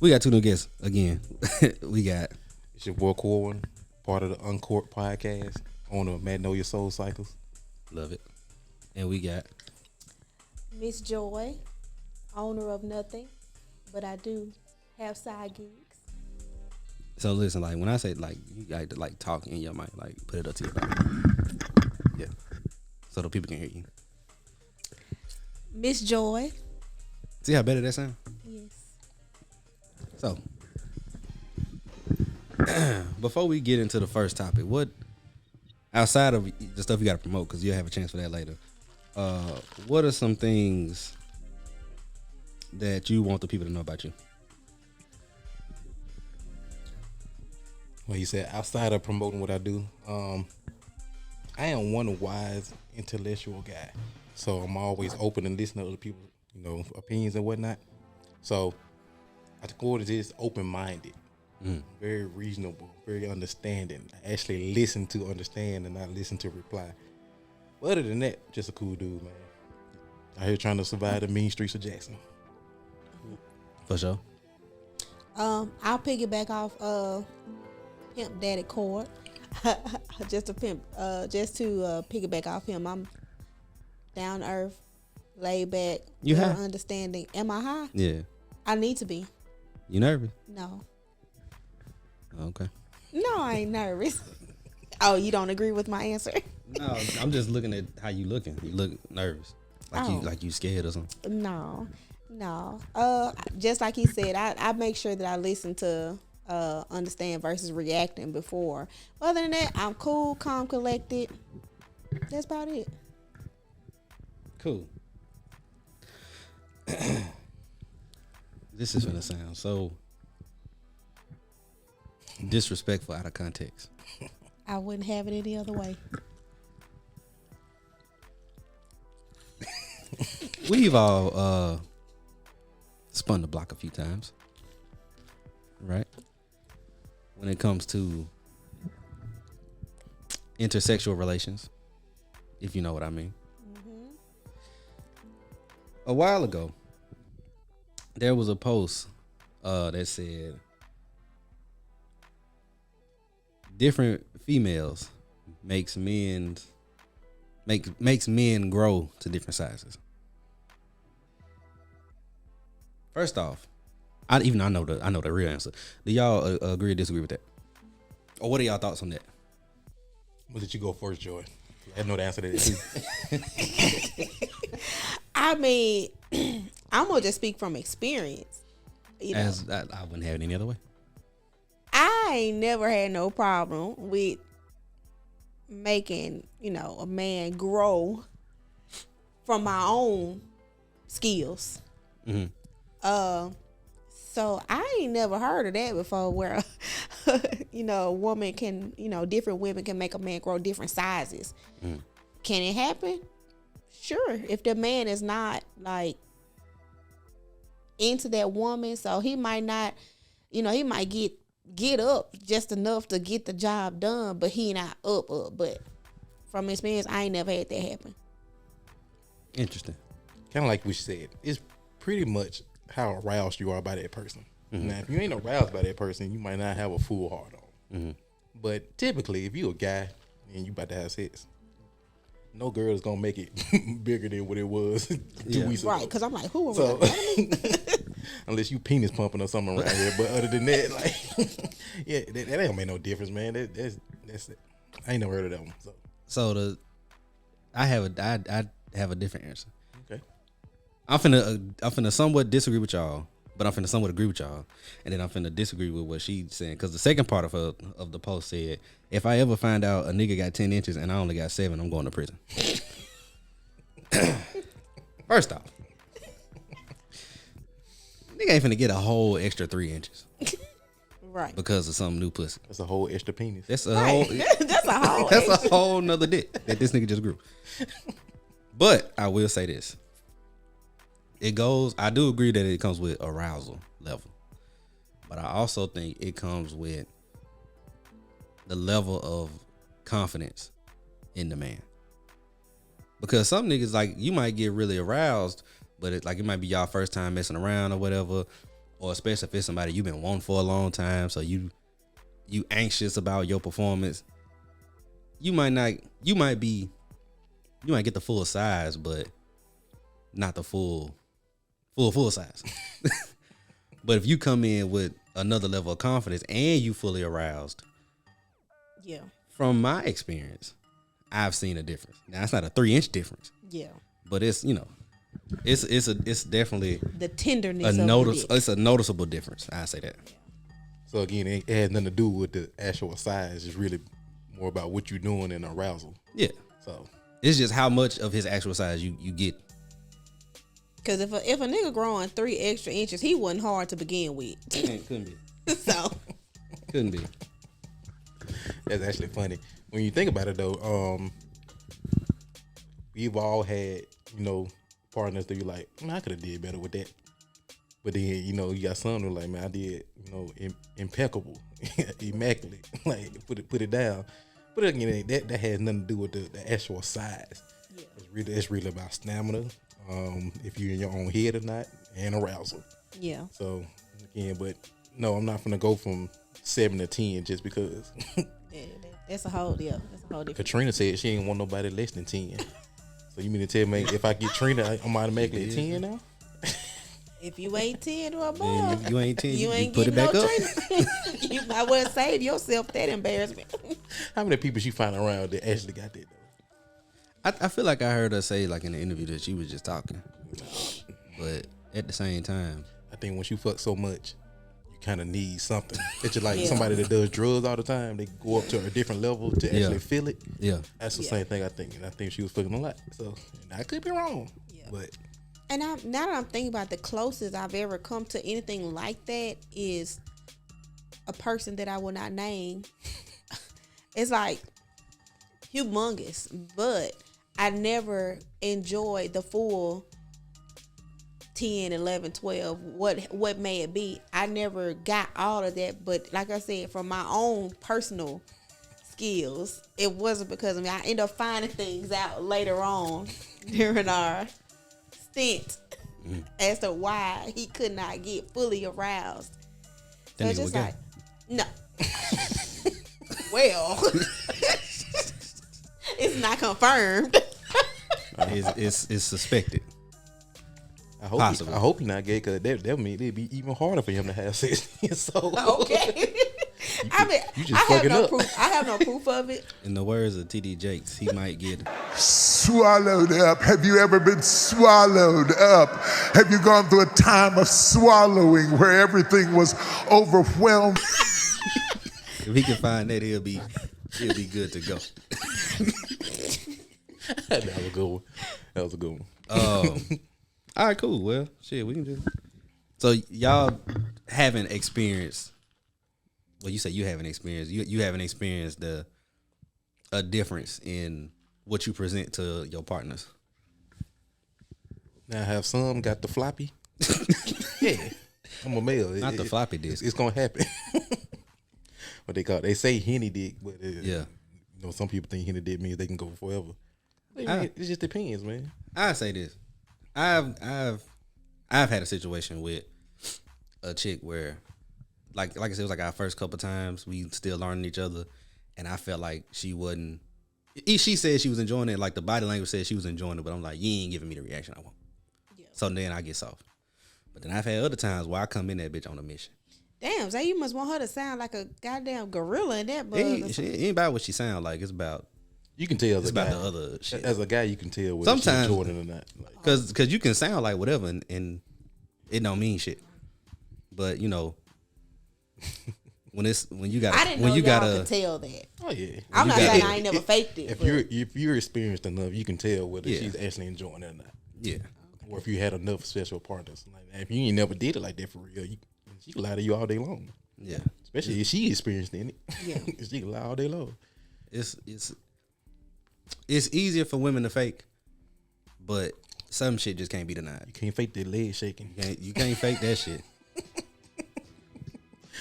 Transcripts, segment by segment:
We got two new guests again. We got It's your boy Corwin, part of the Uncorked podcast, owner of Magnolia Soul Cycles. Love It, and we got Miss Joy, owner of nothing, but I do have side gigs. so listen. Like when I say like you got to like talk in your mic, like put it up to your mouth. Yeah, so the people can hear you. Miss Joy. See how better that sound? Yes. So before we get into the first topic, what outside of the stuff you got to promote, because you'll have a chance for that later. What are some things that you want the people to know about you? Well, you said outside of promoting what I do, I am one wise, intellectual guy. So I'm always open and listening to other people's, opinions and whatnot. So I go to this open-minded, very reasonable, very understanding. I actually listen to understand and not listen to reply. But other than that, just a cool dude, man. Out here trying to survive the mean streets of Jackson. For sure. I'll piggyback off Pimp Daddy Cord. just to piggyback off him. I'm down to earth, laid back, You very high? understanding. Am I high? Yeah. I need to be. You nervous? No. Okay. No, I ain't nervous. Oh, you don't agree with my answer? No, I'm just looking at how you looking. You look nervous, like Oh. you scared or something. No. Just like he said, I make sure that I listen to understand versus reacting before. Other than that, I'm cool, calm, collected. That's about it. Cool. This is gonna sound so disrespectful out of context. I wouldn't have it any other way. We've all spun the block a few times, right? When it comes to intersexual relations, if you know what I mean. A while ago, there was a post that said different females makes men grow to different sizes. First off, I know the real answer. Do y'all agree or disagree with that? Or what are y'all thoughts on that? What did you go first, Joy? I know the answer to that. I mean, I'm gonna just speak from experience. As I wouldn't have it any other way. I ain't never had no problem with making, a man grow from my own skills. Mm-hmm. So I ain't never heard of that before where, a woman can, different women can make a man grow different sizes. Mm. Can it happen? Sure. If the man is not like into that woman, so he might not, he might get up just enough to get the job done, but he not up. But from experience, I ain't never had that happen. Interesting. Kind of like we said, it's pretty much how aroused you are by that person. Mm-hmm. Now, if you ain't aroused by that person, you might not have a full heart on. Mm-hmm. But typically, if you a guy and you about to have sex, no girl is gonna make it bigger than what it was 2 weeks ago. Right, because I'm like, who are So, we? unless you penis pumping or something around here, but other than that, like, yeah, that ain't make no difference, man. That's I ain't never heard of that one. So I have a different answer. okay, I'm finna somewhat disagree with y'all, but I'm finna somewhat agree with y'all, and then I'm finna disagree with what she's saying, because the second part of the post said, if I ever find out a nigga got 10 inches and I only got 7, I'm going to prison. First off, nigga ain't finna get a whole extra 3 inches Right. because of some new pussy. that's a whole extra penis. That's a Right. whole That's a whole. that's a whole nother dick that this nigga just grew. But I will say this. I do agree that it comes with arousal level. But I also think it comes with the level of confidence in the man. Because some niggas, like, you might get really aroused, but it might be y'all first time messing around or whatever. or especially if it's somebody you've been wanting for a long time, so you anxious about your performance, you might get the full size, but not the full size. But if you come in with another level of confidence and you fully aroused, Yeah. from my experience, I've seen a difference. Now it's not a 3-inch difference, Yeah. but it's it's definitely The tenderness of the dick. it's a noticeable difference. I say that. So again, it has nothing to do with the actual size. It's really more about what you're doing in arousal. Yeah. So It's just how much of his actual size you get. Because if a nigga growing 3 extra inches, he wasn't hard to begin with. Couldn't be. So Couldn't be. that's actually funny when you think about it, though. We've all had, partners that you like, man, I could have did better with that. But then, you got some who like, man, I did, impeccable, immaculate, like put it down. But again, that has nothing to do with the actual size. Yeah. It's really about stamina, if you're in your own head or not, and arousal. yeah. So again, but no, I'm not gonna go from 7 to 10 just because. That's a whole different. Katrina said she ain't want nobody less than 10. So you mean to tell me if I get Trina, I'm automatically at 10 now? If you ain't 10 or above, Man, if you ain't 10, you ain't put it getting back no up. Trina. You might well save yourself that embarrassment. How many people she find around that actually got that though? I feel like I heard her say like in the interview that she was just talking. But at the same time, I think once you fuck so much, you kind of need something. It's just like Yeah. somebody that does drugs all the time. They go up to a different level to actually Yeah. feel it. yeah. That's the Yeah. same thing I think. And I think she was fucking a lot. So I could be wrong. Yeah. But And now that I'm thinking about, the closest I've ever come to anything like that is a person that I will not name. It's like humongous, but I never enjoyed the full 10, 11, 12, what may it be. I never got all of that, but like I said, from my own personal skills, it wasn't because of me. I ended up finding things out later on during our stint as to why he could not get fully aroused. So That it's nigga just was like, no. Well, it's not confirmed. It's suspected. I hope Possible. I hope he's not gay, because that mean it'd be even harder for him to have sex. So Okay. I mean, you just I have fucking no up. proof. I have no proof of it. In the words of TD Jakes, he might get Swallowed up. Have you ever been swallowed up? Have you gone through a time of swallowing where everything was overwhelmed? if he can find that, he'll be good to go. that was a good one. That was a good one. All right, cool. Well, shit, we can just. So y'all haven't experienced. Well, you say you haven't experienced. You haven't experienced a difference in what you present to your partners. Now I have some got the floppy. Yeah, I'm a male. Not the floppy disk. It's gonna happen. What they call it? They say henny dick, but Yeah. some people think henny dick means they can go forever. It just depends, man. I say this. I've had a situation with a chick where, like I said, it was like our first couple times. We still learning each other, and I felt like she wasn't. She said she was enjoying it. Like the body language said she was enjoying it, but I'm like, you ain't giving me the reaction I want. Yeah. So then I get soft. But then I've had other times where I come in that bitch on a mission. Damn, so you must want her to sound like a goddamn gorilla in that bug. It ain't about what she sound like. It's about You can tell as it's a guy. about the other shit. As a guy, you can tell whether Sometimes- she's enjoying it or not. Like, Cause you can sound like whatever and it don't mean shit. But when you got I didn't know when you y'all got could tell that. oh yeah. I'm not got- saying I ain't never faked it. If but you're experienced enough, you can tell whether Yeah. she's actually enjoying it or not. yeah. Or if you had enough special partners. Like, if you ain't never did it like that for real, she can lie to you all day long. Yeah. Especially if she experienced in it. Yeah. She can lie all day long. It's easier for women to fake, but some shit just can't be denied. You can't fake that leg shaking. You can't fake that shit.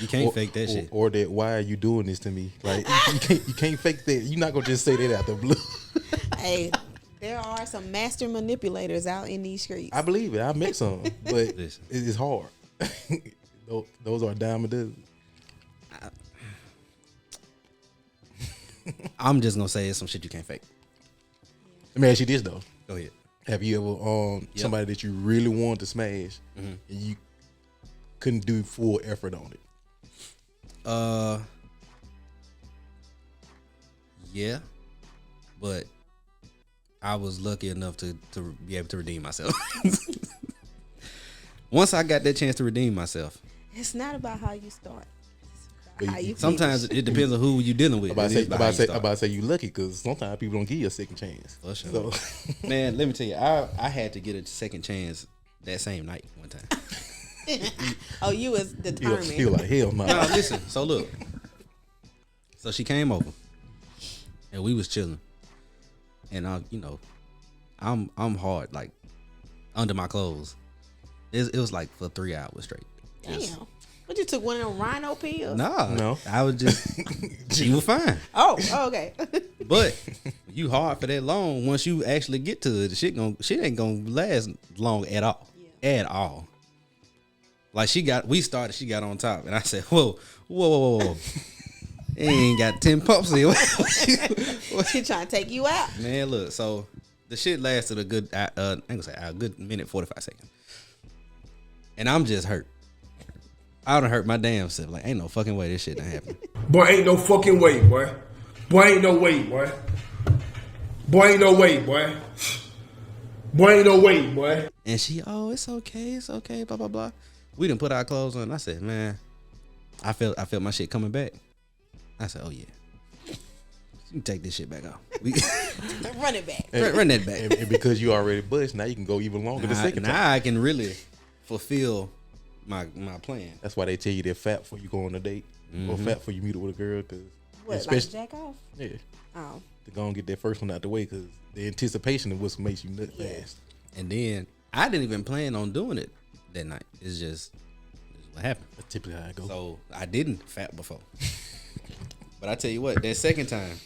You can't fake that shit. Or that, why are you doing this to me? Like you can't fake that. You're not gonna just say that out the blue. hey, there are some master manipulators out in these streets. I believe it. I met some, but Listen. it's hard. those are a dime a dozen. I'm just gonna say it's some shit you can't fake. Let me ask you this though. Go ahead. Have you ever somebody that you really wanted to smash and you couldn't do full effort on it? Yeah, but I was lucky enough to be able to redeem myself. Once I got that chance to redeem myself, It's not about how you start. But How you sometimes finish. it depends on who you dealing with. About It is how you start. to say you lucky because sometimes people don't give you a second chance. For sure. So Man, let me tell you, I had to get a second chance that same night one time. Oh, you was you determined. like hell no. No, listen. So look. So she came over, and we was chilling, and I'm hard like under my clothes. It was like for 3 hours straight. Damn. But you took one of them rhino pills? No. I was just she was fine, Oh, okay. but you hard for that long. Once you actually get to it, the shit ain't gonna last long at all, at all. Like she got on top, and I said, whoa. It ain't got 10 pumps in it. She trying to take you out. Man, look, so the shit lasted a good, I ain't gonna say a good minute, 45 seconds. And I'm just hurt. I done hurt my damn self. Like, ain't no fucking way this shit done happen. Boy, ain't no fucking way, boy. Boy, ain't no way, boy. Boy, ain't no way, boy. Boy, ain't no way, boy. And she, it's okay, blah, blah, blah. We done put our clothes on. I said, man, I felt my shit coming back. I said, oh yeah. You can take this shit back off. Run it back. Run that back. And because you already bust, now you can go even longer the second time. Now I can really fulfill my plan. That's why they tell you they're fat before you go on a date or fat before you meet up with a girl. Cause What, like jack off? Yeah. Oh. To go and get that first one out the way because the anticipation of what makes you nut fast. And then I didn't even plan on doing it that night. It's just what happened. That's typically how it goes. So I didn't fat before. But I tell you what, that second time,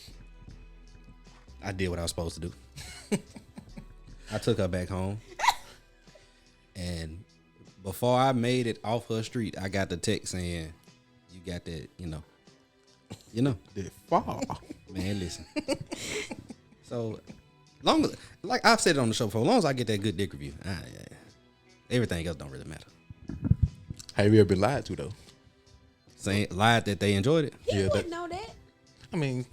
I did what I was supposed to do. I took her back home. And before I made it off her street, I got the text saying, you got that, you know. That fall. Man, listen. So, like I've said it on the show before, as long as I get that good dick review, everything else don't really matter. Have you ever been lied to though? Saying lied that they enjoyed it. You Yeah, wouldn't know that. I mean,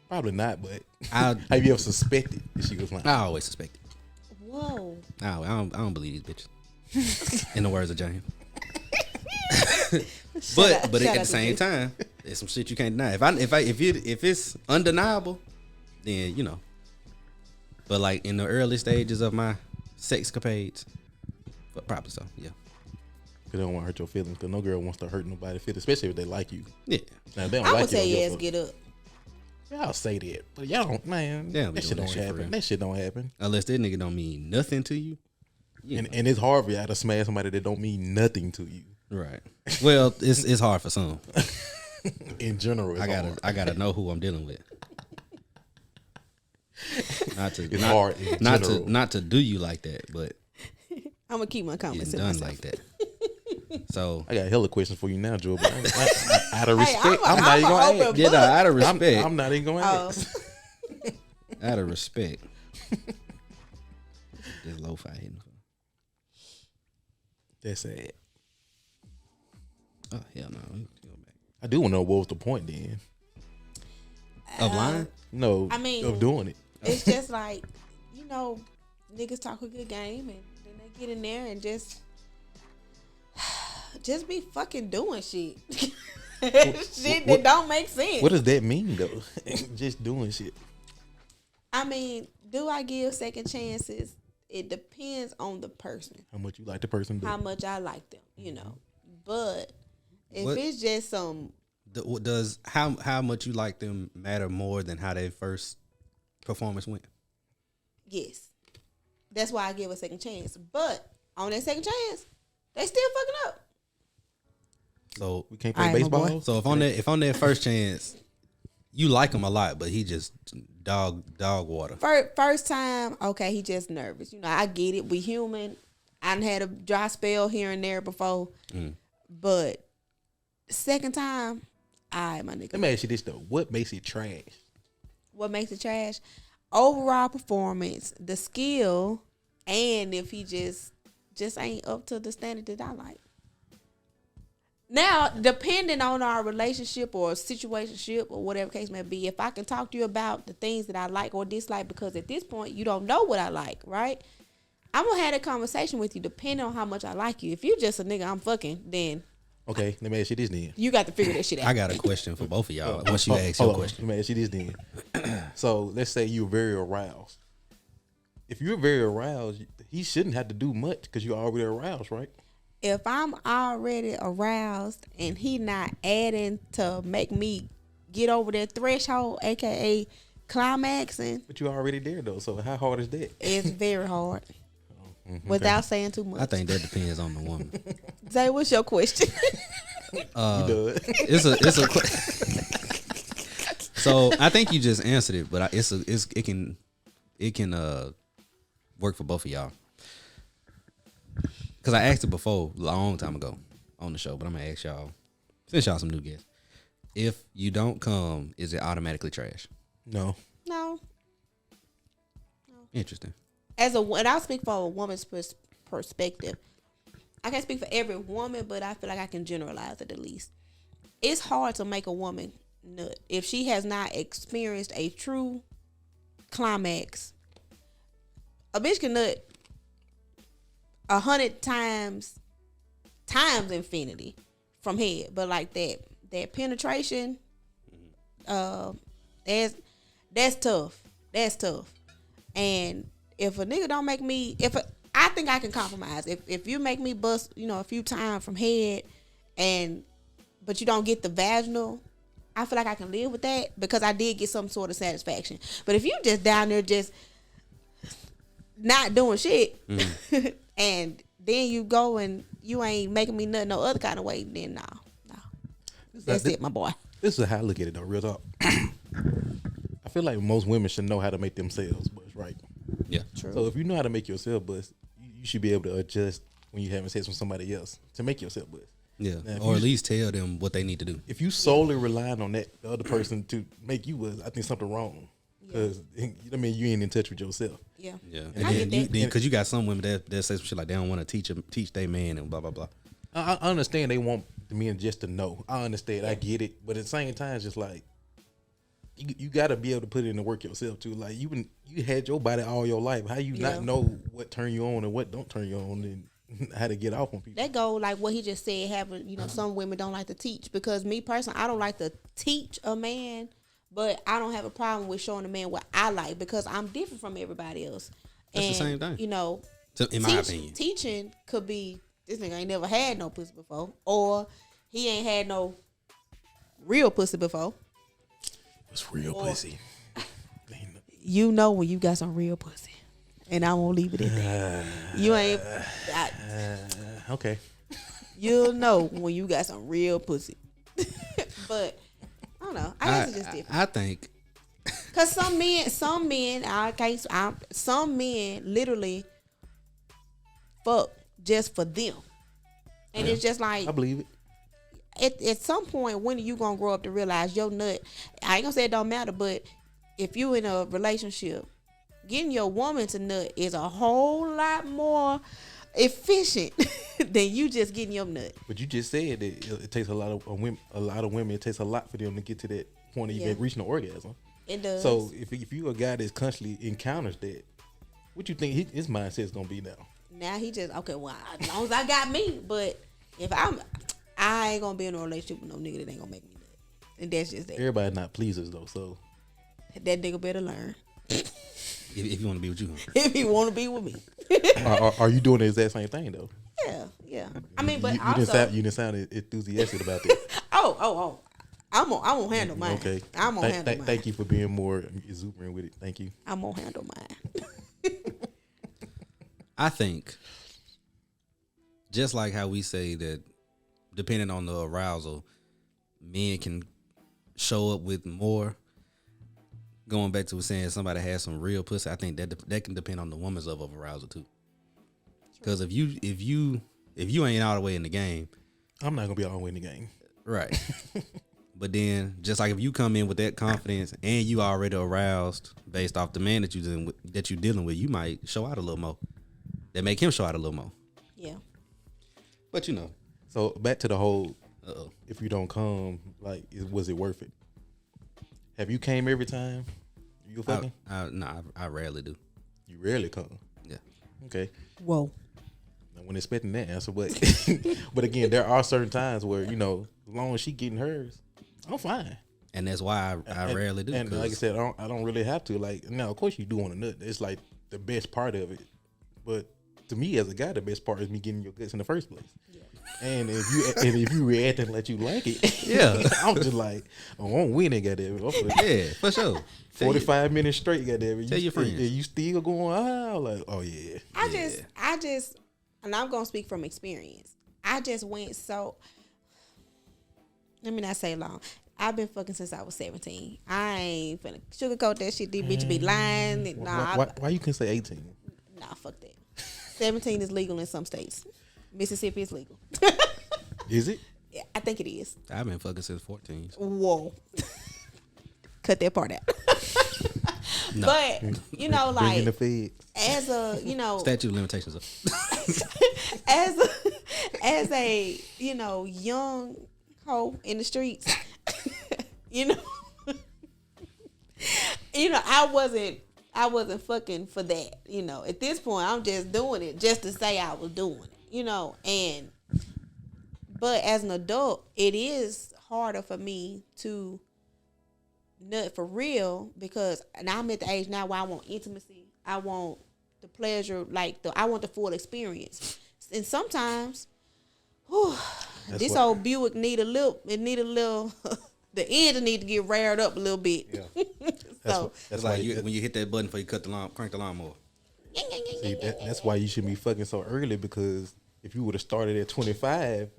probably not, but I have you ever suspected that she was lying? always suspected. Whoa. I don't believe these bitches. In the words of James. but at the same time, there's some shit you can't deny. If it's undeniable, then you know. But like in the early stages of my sex capades, but probably so, yeah. Because they don't want to hurt your feelings. Because no girl wants to hurt nobody's feelings, especially if they like you. Yeah. Now, if they don't I like would tell you, your ass get up. Y'all say that, but y'all don't, man. They don't be That shit doing don't that shit for happen. real. That shit don't happen. Unless that nigga don't mean nothing to you. Yeah. And it's hard for y'all to smash somebody that don't mean nothing to you. Right. Well, it's hard for some. In general, it's hard. I gotta know who I'm dealing with. It's hard in general. not to do you like that, but I'm gonna keep my it's comments to done myself. like that. So I got hella questions for you now, Joe. But out of Hey, respect, I'm not even a gonna open ask. yeah, no, out of respect, I'm not even gonna Oh. ask. out of respect. There's lo-fi hitting. That's sad. Oh hell no. We go back. I do want to know what was the point then. Of lying? No, I mean- of doing it. It's just like, niggas talk a good game and then they get in there and just be fucking doing shit. Shit that don't make sense. What does that mean though? Just doing shit. I mean, do I give second chances? It depends on the person, How much you like the person do. how much I like them, But if What- it's just some, Does how much you like them matter more than how their first performance went? yes, that's why I give a second chance. But on that second chance, they still fucking up. So We can't play All right, my boy. baseball. So if on that first chance, you like him a lot, but he just dog water. First time, okay, he just nervous. I get it. We human. I done had a dry spell here and there before. But second time, my nigga. Let me ask you this though: what makes it trash? What makes it trash? Overall performance, the skill, and if he just ain't up to the standard that I like. Now, depending on our relationship or situationship or whatever case may be, if I can talk to you about the things that I like or dislike, because at this point you don't know what I like, right? I'm gonna have a conversation with you depending on how much I like you. If you just a nigga I'm fucking, then Okay, let me ask you this then. you got to figure that shit out. I got a question for both of y'all. Once you ask Hold your on, question, let me ask you this then. So let's say you're very aroused. If you're very aroused, he shouldn't have to do much because you're already aroused, right? If I'm already aroused and he not adding to make me get over that threshold, aka climaxing, But you're already there though. So how hard is that? it's very hard. Without saying too much. I think that depends on the woman. Zay, what's your question? You done. It's a. So I think you just answered it, but it can work for both of y'all. Because I asked it before a long time ago on the show, but I'm gonna ask y'all since y'all some new guests. If you don't come, is it automatically trash? No. No. Interesting. And I'll speak from a woman's perspective. I can't speak for every woman, but I feel like I can generalize it at least. It's hard to make a woman nut if she has not experienced a true climax. A bitch can nut 100 times infinity from head, but like that penetration, that's tough. That's tough. And if a nigga don't make me, I think I can compromise. If you make me bust, a few times from head, but you don't get the vaginal, I feel like I can live with that because I did get some sort of satisfaction. But if you just down there just not doing shit, and then you go and you ain't making me nothing no other kind of way, then no. That's it, my boy. This is how I look at it though, real talk. I feel like most women should know how to make themselves bust, right? Yeah. True. So if you know how to make yourself bust, you should be able to adjust when you having sex with somebody else to make yourself bust. Yeah. Now, Or at least tell them what they need to do. If you solely relying on that the other person to make you bust, I think something wrong. Because you ain't in touch with yourself. Yeah. Yeah. I get that. Because you got some women that say some shit like they don't want to teach their man and blah blah blah. I understand they want the men just to know. I understand. I get it. But at the same time, it's just like you got to be able to put in the work yourself too. Like you had your body all your life. How you not know what turn you on and what don't turn you on and how to get off on people? That go like what he just said. Having some women don't like to teach, because me personally, I don't like to teach a man, but I don't have a problem with showing a man what I like because I'm different from everybody else. That's the same thing. So in my opinion, teaching could be this nigga ain't never had no pussy before, or he ain't had no real pussy before. What's real pussy? You know when you got some real pussy, and I won't leave it at that. You ain't. Okay. You'll know when you got some real pussy. But I don't know. I guess it's just different. I think Cause some men literally fuck just for them, and it's just like I believe it. At some point, when are you gonna grow up to realize your nut? I ain't gonna say it don't matter, but if you in a relationship, getting your woman to nut is a whole lot more efficient than you just getting your nut. But you just said that it takes a lot of women. It takes a lot for them to get to that point of even reaching the orgasm. It does. So if you a guy that's constantly encounters that, what you think his mindset is gonna be now? Now he just okay. Well, as long as I got me, but if I ain't gonna be in a relationship with no nigga that ain't gonna make me nut, and that's just that. Everybody not pleasers though, so That nigga better learn. if you want to be with you, If he want to be with me. are you doing the exact same thing though? Yeah. I mean, but you also didn't sound enthusiastic about that. oh. I'm gonna handle mine. Okay. I'm gonna handle mine. Thank you for being more exuberant with it. Thank you. I'm gonna handle mine. I think just like how we say that, depending on the arousal, men can show up with more. Going back to saying somebody has some real pussy, I think that can depend on the woman's level of arousal too. Because if you ain't all the way in the game, I'm not gonna be all the way in the game. Right. But then, just like if you come in with that confidence and you already aroused based off the man that you're dealing with, you might show out a little more. That make him show out a little more. Yeah. But you know. So back to the whole, if you don't come, like, was it worth it? Have you came every time you fucking? I rarely do. You rarely come. Yeah. Okay. Whoa. I wasn't expecting that answer, but but again, there are certain times where, you know, as long as she getting hers, I'm fine. And that's why I rarely do. And like I said, I don't really have to. Like, now, of course, you do want to nut. It's like the best part of it. But to me, as a guy, the best part is me getting your guts in the first place. Yeah. And if you reacting like you like it, yeah, I'm just like, oh, I'm winning, goddamn it. Yeah, for sure. 45 minutes straight, goddamn it. Tell your friends. You still going, like, oh yeah. I just, and I'm gonna speak from experience. I just went so. Let me not say long. I've been fucking since I was 17. I ain't finna sugarcoat that shit. These bitches be lying. Nah. Why you can say 18? Nah, fuck that. 17 is legal in some states. Mississippi is legal. Is it? Yeah, I think it is. I've been fucking since 14. Whoa. Cut that part out. No. But, you know, like, the feds. as a, you know. Statute of limitations up. as a, you know, young hoe in the streets, you know, I wasn't fucking for that, you know. At this point, I'm just doing it just to say I was doing it, you know. But as an adult, it is harder for me to nut for real because now I'm at the age now where I want intimacy. I want the pleasure, I want the full experience. And sometimes, this old Buick need a little, the end need to get reared up a little bit. Yeah. That's like when you hit that button before you crank the lawnmower. See, that's why you should be fucking so early, because if you would have started at 25,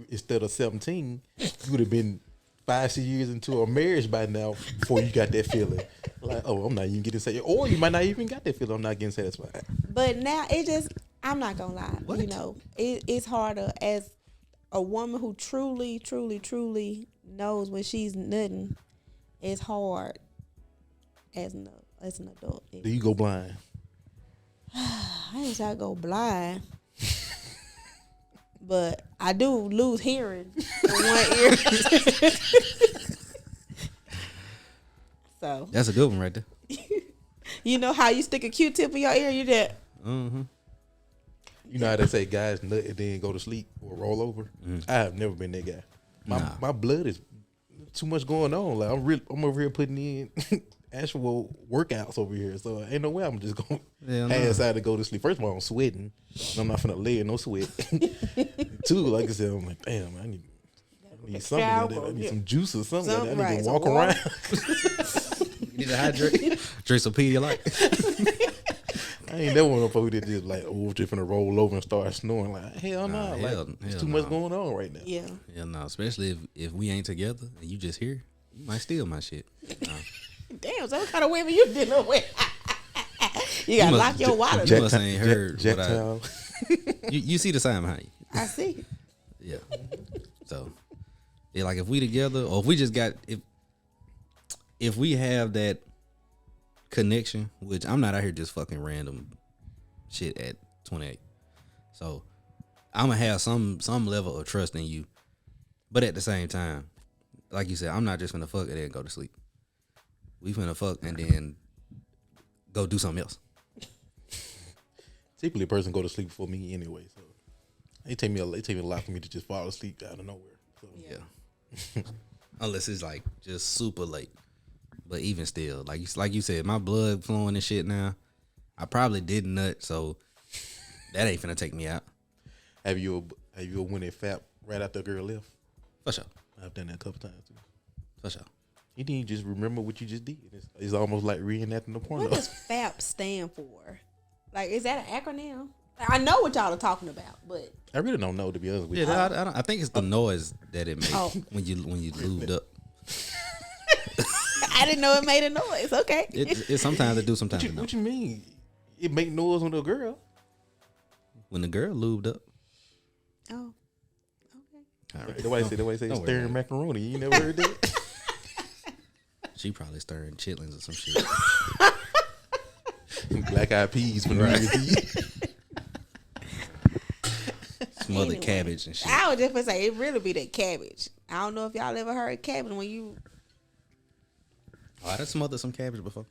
instead of 17, you would have been 5-6 years into a marriage by now before you got that feeling. Like, oh, I'm not even getting satisfied. Or you might not even got that feeling, I'm not getting satisfied. But now I'm not gonna lie. What? You know, it's harder as a woman who truly, truly, truly knows when she's nutting. It's hard as an adult. Do you go blind? I ain't say I go blind. But I do lose hearing in one ear. So that's a good one right there. You know how you stick a Q-tip in your ear? You did. Mm-hmm. You know how they say guys nut and then go to sleep or roll over? Mm-hmm. I have never been that guy. My blood is too much going on. Like I'm over here putting in actual workouts over here. So ain't no way I'm just going ass out to go to sleep. First of all, I'm sweating. And I'm not finna lay in no sweat. Two, like I said, I'm like, damn, I need something. I need some juice or something. I need to walk around. You need to hydrate. Drink some Pedialyte. I ain't never one of them that just like, oh, just finna roll over and start snoring. Like, hell no. There's too much going on right now. Yeah. Yeah, no. Especially if we ain't together and you just here, you might steal my shit. Damn, so what kind of women you dealing with? You gotta lock your wallet. You must ain't heard Jacktown. You see the sign behind you. I see. Yeah. So, yeah, like if we together, or if we just got if we have that connection, which I'm not out here just fucking random shit at 28. So I'm gonna have some level of trust in you. But at the same time, like you said, I'm not just gonna fuck and then go to sleep. We finna fuck and then go do something else. Typically, a person go to sleep before me anyway, so it take me a lot for me to just fall asleep out of nowhere. So. Yeah. Unless it's like just super late. But even still, like you said, my blood flowing and shit now. I probably did nut, so that ain't finna take me out. Have you went and fap right after a girl left? For sure. I've done that a couple times too. For sure. You didn't just remember what you just did. It's almost like reenacting the porno. What does FAP stand for? Like, is that an acronym? I know what y'all are talking about, but I really don't know, to be honest with you. Yeah, I think it's the noise that it makes when you lubed up. I didn't know it made a noise. Okay. It sometimes it do, sometimes it don't. What you mean? It make noise when the girl? When the girl lubed up. Oh. Okay. right. The way say Don't worry stirring about macaroni. You never heard that? She probably stirring chitlins or some shit. Black eyed peas for New Year's Eve. Smothered Anyway, cabbage and shit. I was just gonna say it really be that cabbage. I don't know if y'all ever heard cabbage when you. Oh, I done smothered some cabbage before.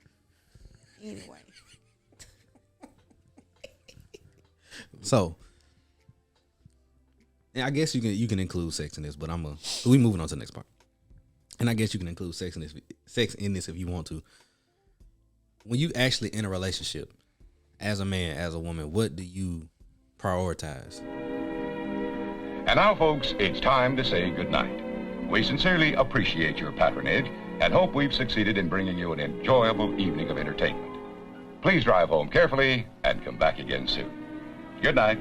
Anyway, So, and I guess you can include sex in this, but we moving on to the next part. And I guess you can include sex in this if you want to. When you actually in a relationship, as a man, as a woman, what do you prioritize? And now, folks, it's time to say goodnight. We sincerely appreciate your patronage and hope we've succeeded in bringing you an enjoyable evening of entertainment. Please drive home carefully and come back again soon. Good night.